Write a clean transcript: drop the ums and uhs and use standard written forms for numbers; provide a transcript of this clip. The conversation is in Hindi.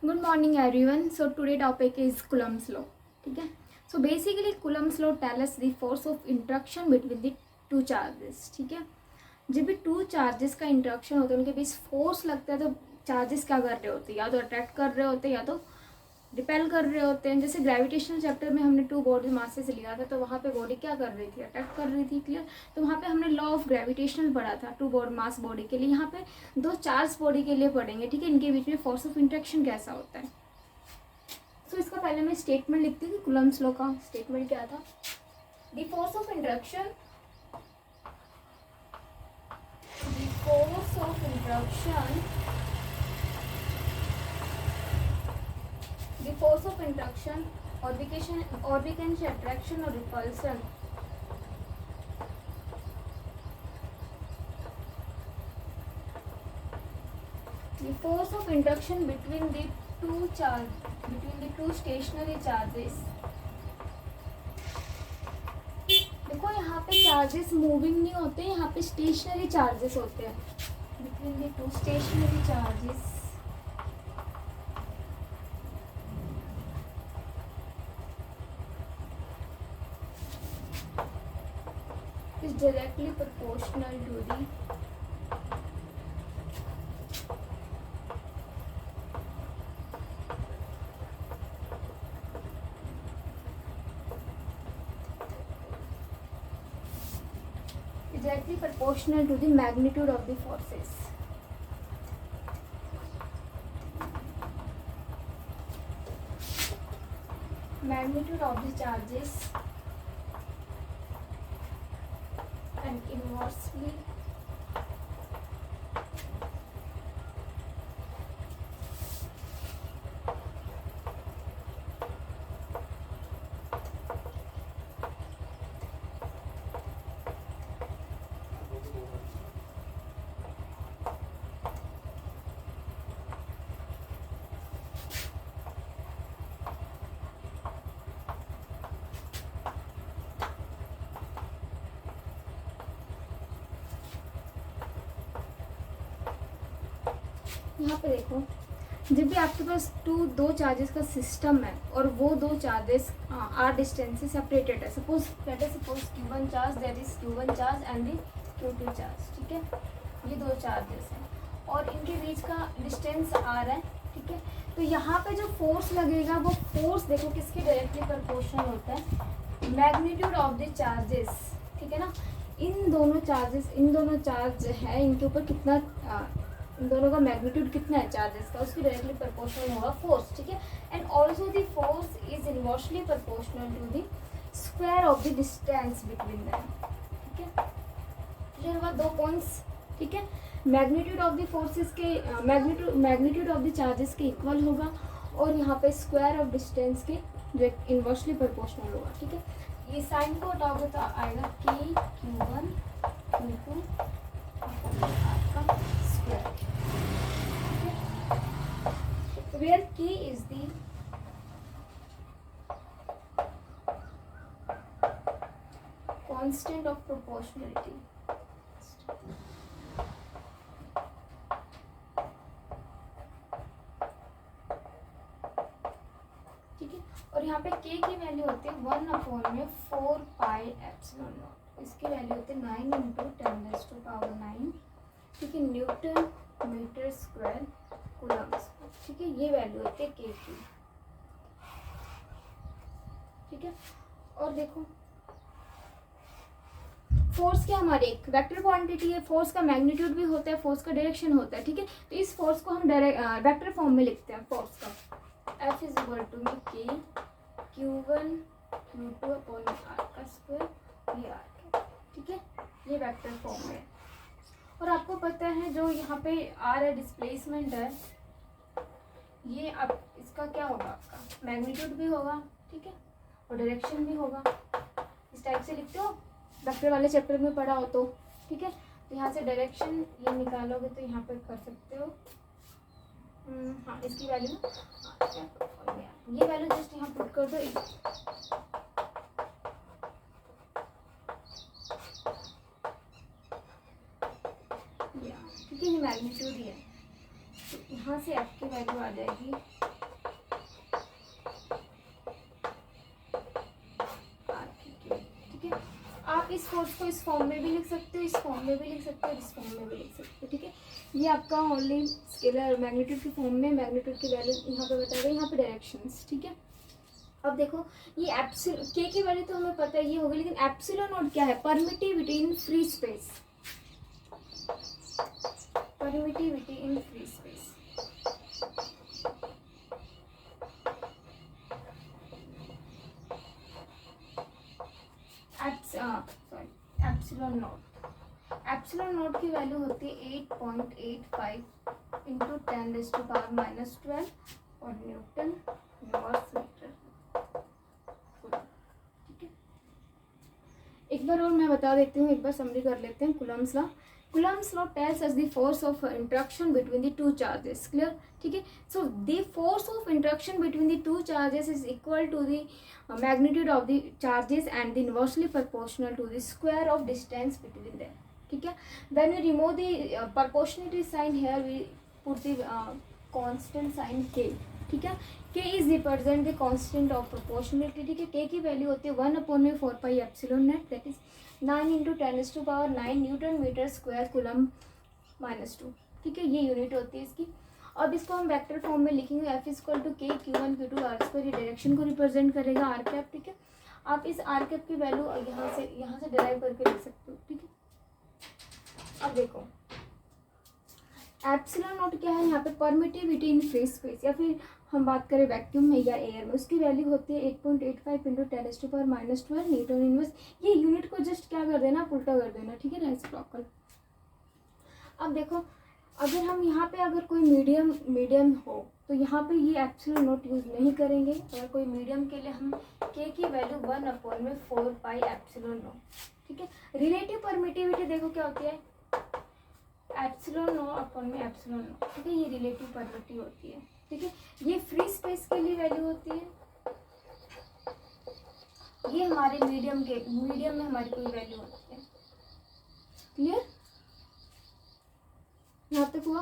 Good morning everyone. So today topic is Coulomb's law. ठीक है. So basically Coulomb's law tell us the force of interaction between the two charges. ठीक है. जब भी टू चार्जेस का इंटरेक्शन होता है उनके बीच फोर्स लगता है तो चार्जेस क्या कर रहे होते हैं, या तो अट्रैक्ट कर रहे होते हैं या तो रिपेल कर रहे होते हैं. जैसे ग्रेविटेशनल चैप्टर में हमने टू बॉडी मासेस लिया था तो वहाँ पे बॉडी क्या कर रही थी, अट्रैक्ट कर रही थी. क्लियर. तो वहाँ पे हमने लॉ ऑफ ग्रेविटेशनल पढ़ा था टू बॉडी मास बॉडी के लिए. यहाँ पे दो चार्ज बॉडी के लिए पढ़ेंगे. ठीक है. इनके बीच में फोर्स ऑफ इंटरेक्शन कैसा होता है. सो इसका पहले मैं स्टेटमेंट लिखती थी. कुलम्स लॉ का स्टेटमेंट क्या था. The force of interaction the force of interaction or we can say attraction or repulsion the force of interaction between the two stationary charges. देखो यहाँ पे चार्जेस मूविंग नहीं होते, यहाँ पे स्टेशनरी चार्जेस होते हैं. Between the two stationary charges is directly proportional to the magnitude of the forces. Magnitude of the charges and inversely यहाँ पे देखो, जब भी आपके पास दो चार्जेस का सिस्टम है और वो दो चार्जेस आर डिस्टेंस से सेपरेटेड है. Suppose Q1 charge, that is Q1 charge and the Q2 charge. ठीक है. ये दो चार्जेस हैं और इनके बीच का डिस्टेंस आर है. ठीक है. तो यहाँ पे जो फोर्स लगेगा वो फोर्स देखो किसके डायरेक्टली प्रोपोर्शनल होता है, मैग्नीट्यूड ऑफ द चार्जेस. ठीक है ना. इन दोनों चार्ज है, इनके ऊपर कितना इन दोनों का मैग्नीट्यूड कितना है चार्जेस का, उसकी डायरेक्टली प्रोपोर्शनल होगा फोर्स. ठीक है. And also the force is inversely proportional to the square of the distance between them. ठीक है. क्लियर हुआ दो पॉइंट्स. ठीक है. मैग्नीट्यूड ऑफ द फोर्सेस के मैग्नीट्यूड ऑफ द चार्जेस के इक्वल होगा और यहाँ पे स्क्वायर ऑफ डिस्टेंस के डायरेक्ट इनवर्सली प्रोपोर्शनल होगा. ठीक है. ये साइन को हटाओगे तो आएगा Q1 Q2 आपका square. Where K is the constant of proportionality. ठीक है. और यहाँ पे K की वैल्यू होती है 1/4 पाई एप्सिलॉन नॉट. इसकी वैल्यू होती है 9 × 10⁻⁹. ठीक है. Newton metre square coulombs. ठीक है. ये वैल्यू होती है K की. ठीक है. और देखो फोर्स क्या हमारी एक वेक्टर क्वांटिटी है. फोर्स का मैग्नीट्यूड भी होता है, फोर्स का डायरेक्शन होता है. ठीक है. तो इस फोर्स को हम वेक्टर फॉर्म में लिखते हैं. फोर्स का F = K Q1 Q2/r². ये r. ठीक है. ये वेक्टर फॉर्म है. और आपको पता है जो यहाँ पे r है डिस्प्लेसमेंट है, ये अब इसका क्या होगा, आपका मैग्नीट्यूड भी होगा. ठीक है. और डायरेक्शन भी होगा. इस टाइप से लिखते हो, वेक्टर वाले चैप्टर में पढ़ा हो तो. ठीक है. तो यहाँ से डायरेक्शन ये निकालोगे तो यहाँ पे कर सकते हो. हाँ, इसकी वैल्यू ये वैल्यू जस्ट यहाँ पुट कर दो. ठीक है. ये मैग्नीट्यूड ही है. तो यहाँ से F की वैल्यू आ जाएगी आप इस फोर्स को इस फॉर्म में भी लिख सकते हो, इस फॉर्म में भी लिख सकते हो, इस फॉर्म में भी लिख सकते हो, ठीक है। ये आपका ओनली स्केलर मैग्नीट्यूड की फॉर्म में मैग्नीट्यूड की वैल्यू यहाँ पे बता रहे हैं, यहाँ पे डायरेक्शंस, ठीक है। अब देखो ये के की वैल्यू तो हमें पता ही होगी, लेकिन एप्सिलॉन नॉट क्या है? Permittivity in free space, permittivity in free space. Epsilon not की वैल्यू होती है 8.85 इंटू 10⁻⁻12 और न्यूटन इनवर्स मीटर, ठीक है। एक बार और मैं बता देती हूँ, एक बार समरी कर लेते हैं। Coulomb's law, Coulomb's law tells us the force of interaction between the two charges, clear, ठीक है। So the force of interaction between the two charges is equal to the magnitude of the charges and inversely proportional to the square of distance between them, ठीक है। When we remove the proportionality sign here, we put the constant sign k, ठीक है। k is represent the constant of proportionality, ठीक है। k की वैल्यू होती है 1/4 pi epsilon naught, that is 9 × 10⁻⁹ newton metre square coulomb -2, ठीक है। ये यूनिट होती है इसकी। अब इसको हम वेक्टर फॉर्म में लिखेंगे, F = K Q1 Q2 R², ये डायरेक्शन को रिप्रेजेंट करेगा, आर कैप, ठीक है। आप इस आर कैप की वैल्यू यहाँ से डिराइव करके लिख सकते हो, ठीक है। अब देखो एप्सिलॉन नॉट क्या है यहाँ पे? परमिटिविटी इन फ्री स्पेस, या फिर हम बात करें वैक्यूम में या एयर में, उसकी वैल्यू होती है 8.85 × 10⁻⁻12 न्यूटन इनवर्स। ये यूनिट को जस्ट क्या कर देना, उल्टा कर देना, ठीक है, रेसिप्रोकल। अब देखो अगर हम यहाँ पे अगर कोई मीडियम हो तो यहाँ पे ये एप्सिलॉन नॉट यूज नहीं करेंगे। अगर कोई मीडियम के लिए हम k की वैल्यू 1/4 पाई एप्सिलॉन नॉट, ठीक है। रिलेटिव परमिटिविटी देखो क्या होती है, एप्सिलॉन नॉट अपॉन में एप्सिलॉन नॉट, ठीक है। ये रिलेटिव परमिटिविटी होती है, ठीक है। ये फ्री स्पेस के लिए वैल्यू होती है, ये हमारे मीडियम में हमारी कोई वैल्यू होती है, क्लियर? यहाँ तक हुआ?